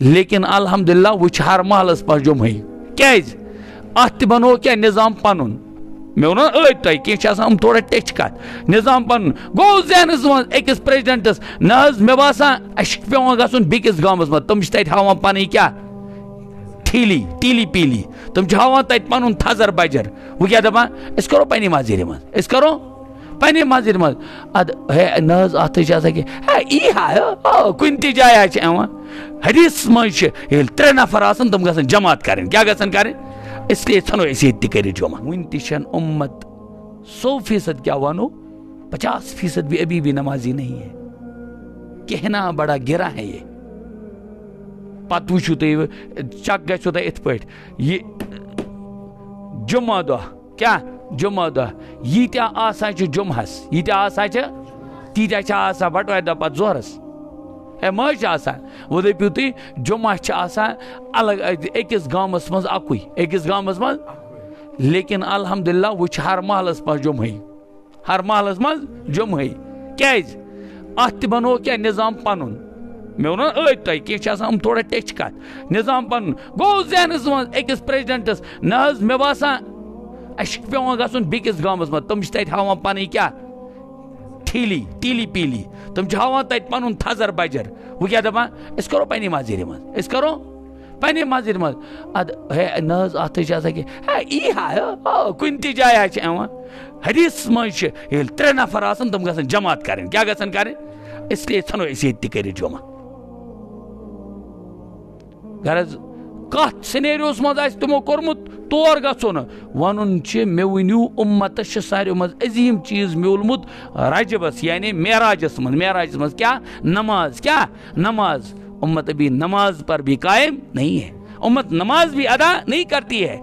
لیکن الحمدللہ وچ ہر محلس پہ جمعہ کیاز ات بنو کیا نظام پنن میں ون ٲدۍ کی تھوڑا ٹچ کت نظام پن گو ذہنس مز أکِس پریزیڈنٹس نہ مے باسان اس پیوان گژھُن بیٚکِس گامس مز تم تتہِ ہاوان پنٕنۍ کیا ٹیلی پیلی تم ہاوان تتہِ پنُن تھزر بجر وہ کیا دپان أسۍ کرو پننہِ مسجدِ منٛز أسۍ کرو پننہِ مسجدِ منٛز اد ہے نہ ات آسان کہ ای ہا کُنہِ تہِ جایہِ چھِ یِوان حدیث منٛز چھِ ییٚلہِ 3 نفر آسان تم گژھن جماعت کرٕنۍ کیا گژھن کرٕنۍ اس لیے ژھنو أسۍ ییٚتہِ تہِ کٔرِتھ جمع وُنہِ تہِ چھنہٕ اُمت 100% کیا ونو 50% بھی ابھی بھی نمازی نہیں ہے کہنا بڑا گرا ہے یہ پتہ وچھو تُہۍ چک گژھو تۄہہِ یِتھ پٲٹھۍ یہ جمعہ دۄہ کیا جمعہ دۄہ ییٖتیاہ آسان چھِ جمعہس ییٖتیاہ آسان چھِ تیٖتیاہ چھِ آسان بٹوارِ دۄہ پتہٕ ظہرس ہے ما چھِ آسان وۄنۍ دٔپِو تُہۍ جمعہ چھِ آسان الگ أکِس گامس منٛز اکُے أکِس گامس منٛز لیکن الحمدللہ وۄنۍ چھِ ہر محلس منٛز جمعہٕے ہر محلس منٛز جمعہٕے کیازِ اتھ تہِ بنو کیا نظام پنُن میں ون ٲدۍ تۄہہِ کینٛہہ چھِ آسان تھوڑا ٹچ کت نظام پنُن گو ذہنس منٛز أکِس پریزیڈنٹس نہ مے باسان اس پیوان گژھُن بیٚکِس گامس منٛز تم چھِ تتہِ ہاوان پنٕنۍ کیا ٹیلی پیلی تم ہاوان تتہِ پنُن تھزر بجر وہ کیا دپان أسۍ کرو پننہِ مسجدِ منٛز أسۍ کرو پننہِ مسجدِ منٛز اد ہے نہ ات آسان کہ ای ہا کُنہِ تہِ جایہِ چھِ یِوان حدیث منٛز چھِ ییٚلہِ 3 نفر آسان تم گژھن جماعت کرٕنۍ کیا گژھن کرٕنۍ اس لیے ژھنو أسۍ ییٚتہِ تہِ کٔرِتھ جمع غرض کتھ سینیریوس منٛز آسہِ تِمو کوٚرمُت تور گژھو نہٕ ونُن چھِ مےٚ ؤنِو اُمتس چھِ ساروی منٛز عظیٖم چیٖز میوٗلمُت رجبس یعنی معراجس منٛز کیا نماز امت ابھی نماز پر بھی قائم نہیں ہے امت نماز بھی ادا نہیں کرتی ہے